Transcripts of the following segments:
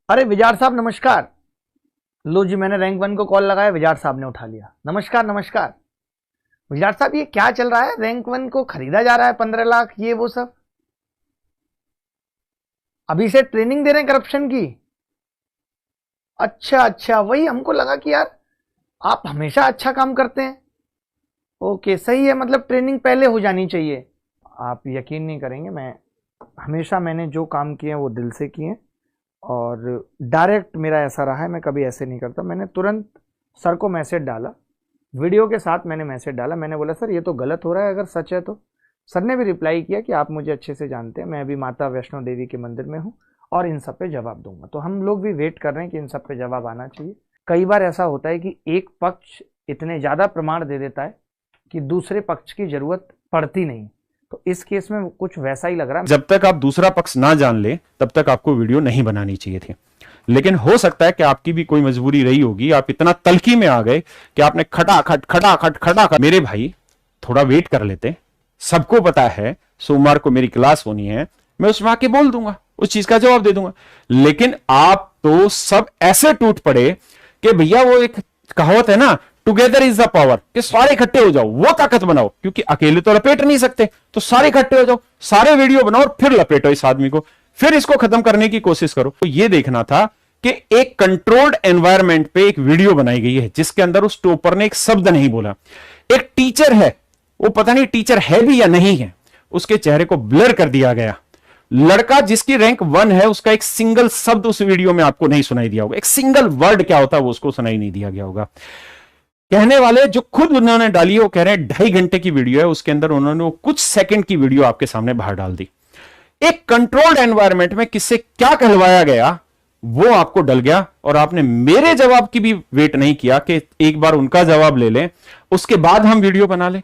अरे विजार साहब नमस्कार। लो जी, मैंने रैंक वन को कॉल लगाया, विजार साहब ने उठा लिया। नमस्कार नमस्कार। विजार साहब ये क्या चल रहा है? रैंक वन को खरीदा जा रहा है 15 लाख, ये वो सब। अभी से ट्रेनिंग दे रहे हैं करप्शन की? अच्छा अच्छा, वही हमको लगा कि यार आप हमेशा अच्छा काम करते हैं। ओके सही है, मतलब ट्रेनिंग पहले हो जानी चाहिए। आप यकीन नहीं करेंगे, मैंने जो काम किए हैं वो दिल से किए हैं और डायरेक्ट मेरा ऐसा रहा है, मैं कभी ऐसे नहीं करता। मैंने तुरंत सर को मैसेज डाला, वीडियो के साथ मैंने मैसेज डाला। मैंने बोला सर ये तो गलत हो रहा है, अगर सच है तो। सर ने भी रिप्लाई किया कि आप मुझे अच्छे से जानते हैं, मैं अभी माता वैष्णो देवी के मंदिर में हूँ और इन सब पे जवाब दूंगा। तो हम लोग भी वेट कर रहे हैं कि इन सब पे जवाब आना चाहिए। कई बार ऐसा होता है कि एक पक्ष इतने ज़्यादा प्रमाण दे देता है कि दूसरे पक्ष की जरूरत पड़ती नहीं। तो इस केस में कुछ वैसा ही लग रहा है। जब तक आप दूसरा पक्ष ना जान ले तब तक आपको वीडियो नहीं बनानी चाहिए थी। लेकिन हो सकता है कि आपकी भी कोई मजबूरी रही होगी, आप इतना तलखी में आ गए कि आपने खटाखट। मेरे भाई थोड़ा वेट कर लेते। सबको पता है सोमवार को मेरी क्लास होनी है, मैं उसमें आके बोल दूंगा, उस चीज का जवाब दे दूंगा। लेकिन आप तो सब ऐसे टूट पड़े कि भैया वो एक कहावत है ना, टुगेदर इज द पावर, कि सारे इकट्ठे हो जाओ, वो ताकत बनाओ, क्योंकि अकेले तो लपेट नहीं सकते। तो सारे इकट्ठे हो जाओ, सारे वीडियो बनाओ और फिर लपेटो इस आदमी को, फिर इसको खत्म करने की कोशिश करो। तो ये देखना था कि एक कंट्रोल्ड एनवायरनमेंट पे एक वीडियो बनाई गई है जिसके अंदर उस टॉपर ने एक शब्द नहीं बोला। एक टीचर है, वो पता नहीं टीचर है भी या नहीं है, उसके चेहरे को ब्लर कर दिया गया। लड़का जिसकी रैंक 1 है, उसका एक सिंगल शब्द उस वीडियो में आपको नहीं सुनाई दिया होगा। एक सिंगल वर्ड क्या होता है वो उसको सुनाई नहीं दिया गया होगा। कहने वाले जो खुद उन्होंने डाली है वो कह रहे हैं 2.5 घंटे की वीडियो है, उसके अंदर उन्होंने वो कुछ सेकंड की वीडियो आपके सामने बाहर डाल दी। एक कंट्रोल्ड एनवायरनमेंट में किससे क्या कहलवाया गया वो आपको डल गया, और आपने मेरे जवाब की भी वेट नहीं किया कि एक बार उनका जवाब ले लें उसके बाद हम वीडियो बना लें।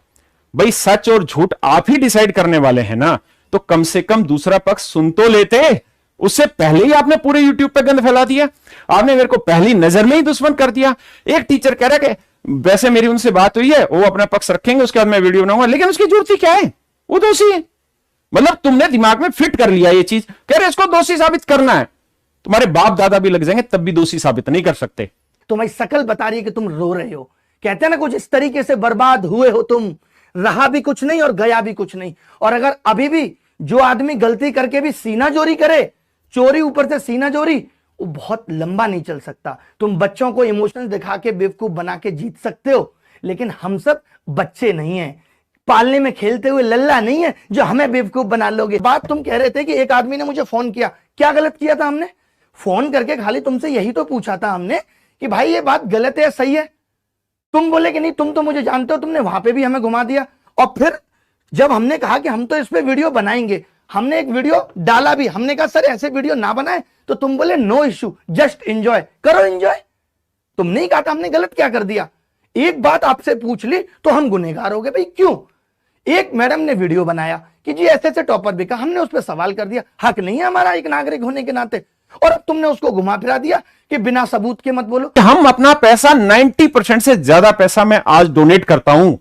भाई सच और झूठ आप ही डिसाइड करने वाले हैं ना, तो कम से कम दूसरा पक्ष सुन तो लेते। उससे पहले ही आपने पूरे यूट्यूब पे गंद फैला दिया, आपने मेरे को पहली नजर में ही दुश्मन कर दिया। एक टीचर कह रहा है कि वैसे मेरी उनसे बात हुई है, वो अपना पक्ष रखेंगे, उसके बाद मैं वीडियो बनाऊंगा, लेकिन उसकी जरूरत ही क्या है, वो दोषी है। मतलब तुमने दिमाग में फिट कर लिया ये चीज, कह रहे इसको दोषी साबित करना है। तुम्हारे बाप दादा भी लग जाएंगे तब भी दोषी साबित नहीं कर सकते। तुम्हारी शकल बता रही है कि तुम रो रहे हो। कहते हैं ना, कुछ इस तरीके से बर्बाद हुए हो तुम, रहा भी कुछ नहीं और गया भी कुछ नहीं। और अगर अभी भी जो आदमी गलती करके भी सीना चोरी करे, चोरी ऊपर से सीना चोरी, वो बहुत लंबा नहीं चल सकता। तुम बच्चों को इमोशंस दिखा के बेवकूफ बना के जीत सकते हो, लेकिन हम सब बच्चे नहीं हैं, पालने में खेलते हुए लल्ला नहीं है जो हमें बेवकूफ बना लोगे। बात तुम कह रहे थे कि एक आदमी ने मुझे फोन किया, क्या गलत किया था हमने? फोन करके खाली तुमसे यही तो पूछा था हमने कि भाई ये बात गलत है सही है। तुम बोले कि नहीं तुम तो मुझे जानते हो, तुमने वहां पे भी हमें घुमा दिया। और फिर जब हमने कहा कि हम तो इस पे वीडियो बनाएंगे, हमने एक वीडियो डाला भी, हमने कहा सर ऐसे वीडियो ना बनाए, तो तुम बोले नो इश्यू, जस्ट एंजॉय करो एंजॉय। तुमने ही कहा था, हमने गलत क्या कर दिया? एक बात आपसे पूछ ली तो हम गुनहगार हो गए। भाई क्यों? एक मैडम ने वीडियो बनाया कि जी ऐसे ऐसे टॉपर बिका, हमने उस पर सवाल कर दिया, हक नहीं है हमारा एक नागरिक होने के नाते? और अब तुमने उसको घुमा फिरा दिया कि बिना सबूत के मत बोलो। हम अपना पैसा 90% से ज्यादा पैसा मैं आज डोनेट करता हूं,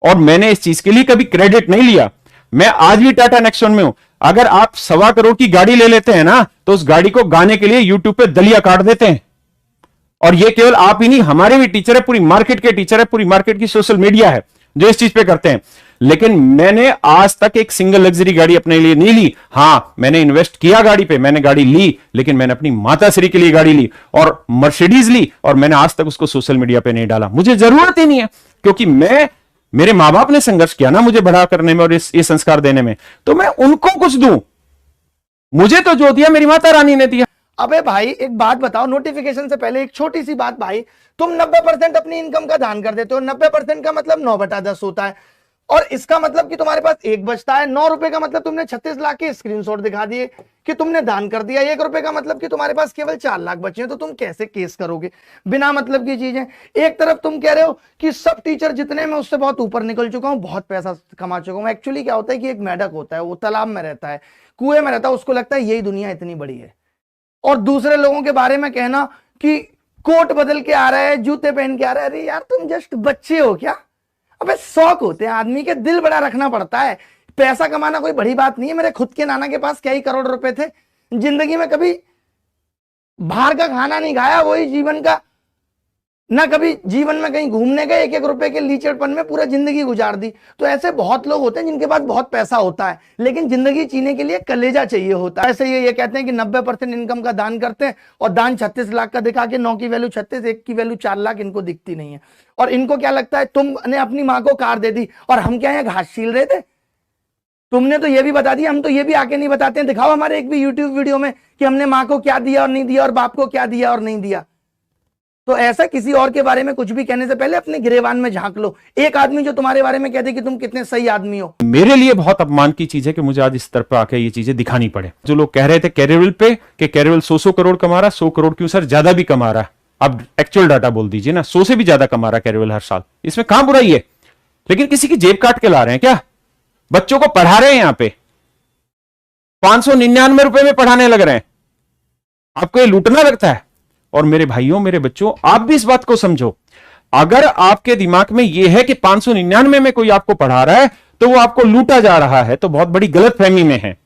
और मैंने इस चीज के लिए कभी क्रेडिट नहीं लिया। मैं आज भी टाटा नेक्सॉन में हूं। अगर आप 1.25 करोड़ की गाड़ी ले लेते हैं ना, तो उस गाड़ी को गाने के लिए यूट्यूब पे दलिया काट देते हैं। और ये केवल आप ही नहीं, हमारे भी टीचर है, पूरी मार्केट के टीचर है, पूरी मार्केट की सोशल मीडिया है जो इस चीज पे करते हैं। लेकिन मैंने आज तक एक सिंगल लग्जरी गाड़ी अपने लिए नहीं ली। हां, मैंने इन्वेस्ट किया गाड़ी पे, मैंने गाड़ी ली, लेकिन मैंने अपनी माता श्री के लिए गाड़ी ली और मर्सिडीज ली, और मैंने आज तक उसको सोशल मीडिया पे नहीं डाला। मुझे जरूरत ही नहीं है, क्योंकि मेरे मां बाप ने संघर्ष किया ना मुझे बड़ा करने में और ये संस्कार देने में, तो मैं उनको कुछ दूं। मुझे तो जो दिया मेरी माता रानी ने दिया। अबे भाई एक बात बताओ, नोटिफिकेशन से पहले एक छोटी सी बात भाई, तुम 90% अपनी इनकम का दान कर देते हो। 90% का मतलब 9/10 होता है, और इसका मतलब कि तुम्हारे पास 1 बचता है। 9 रुपए का मतलब तुमने 36 लाख के स्क्रीनशॉट दिखा दिए कि तुमने दान कर दिया। 1 रुपए का मतलब कि तुम्हारे पास केवल 4 लाख बचे हैं। तो तुम कैसे केस करोगे? बिना मतलब की चीजें। एक तरफ तुम कह रहे हो कि सब टीचर जितने, मैं उससे बहुत ऊपर निकल चुका हूं, बहुत पैसा कमा चुका हूं। एक्चुअली क्या होता है कि एक मेढक होता है, वो तालाब में रहता है, कुएं में रहता है, उसको लगता है यही दुनिया इतनी बड़ी है। और दूसरे लोगों के बारे में कहना कि कोट बदल के आ रहा है, जूते पहन के आ रहा है, अरे यार तुम जस्ट बच्चे हो क्या? अबे शौक होते हैं आदमी के, दिल बड़ा रखना पड़ता है। पैसा कमाना कोई बड़ी बात नहीं है। मेरे खुद के नाना के पास क्या ही करोड़ रुपए थे, जिंदगी में कभी बाहर का खाना नहीं खाया, वही जीवन का, ना कभी जीवन में कहीं घूमने गए, 1-1 रुपए के लीचड़पन में पूरा जिंदगी गुजार दी। तो ऐसे बहुत लोग होते हैं जिनके पास बहुत पैसा होता है, लेकिन जिंदगी जीने के लिए कलेजा चाहिए होता है। ऐसे ये कहते हैं कि 90% इनकम का दान करते हैं और दान 36 लाख का दिखा के 9 की वैल्यू 36, 1 की वैल्यू 4 लाख इनको दिखती नहीं है। और इनको क्या लगता है तुमने अपनी माँ को कार दे दी और हम क्या है घास छील रहे थे, तुमने तो ये भी बता दिया, हम तो ये भी आके नहीं बताते हैं, दिखाओ हमारे एक भी यूट्यूब वीडियो में कि हमने माँ को क्या दिया और नहीं दिया और बाप को क्या दिया और नहीं दिया। तो ऐसा किसी और के बारे में कुछ भी कहने से पहले अपने गिरेबान में झांक लो। एक आदमी जो तुम्हारे बारे में कहते कि तुम कितने सही आदमी हो, मेरे लिए बहुत अपमान की चीज है कि मुझे आज इस तरह पे आके ये चीजें दिखानी पड़े। जो लोग कह रहे थे कैरियल पे कि कैरियल 100 करोड़ कमा रहा, 100 करोड़ क्यों सर, ज्यादा भी कमा रहा है, अब एक्चुअल डाटा बोल दीजिए ना, 100 से भी ज्यादा कमा रहा है कैरियल हर साल, इसमें कहां बुराई है? लेकिन किसी की जेब काट के ला रहे हैं क्या? बच्चों को पढ़ा रहे हैं यहां पे 599 रुपए में पढ़ाने लग रहे हैं, आपको ये लूटना लगता है? और मेरे भाइयों, मेरे बच्चों, आप भी इस बात को समझो, अगर आपके दिमाग में यह है कि 599 में कोई आपको पढ़ा रहा है तो वो आपको लूटा जा रहा है, तो बहुत बड़ी गलतफहमी में है।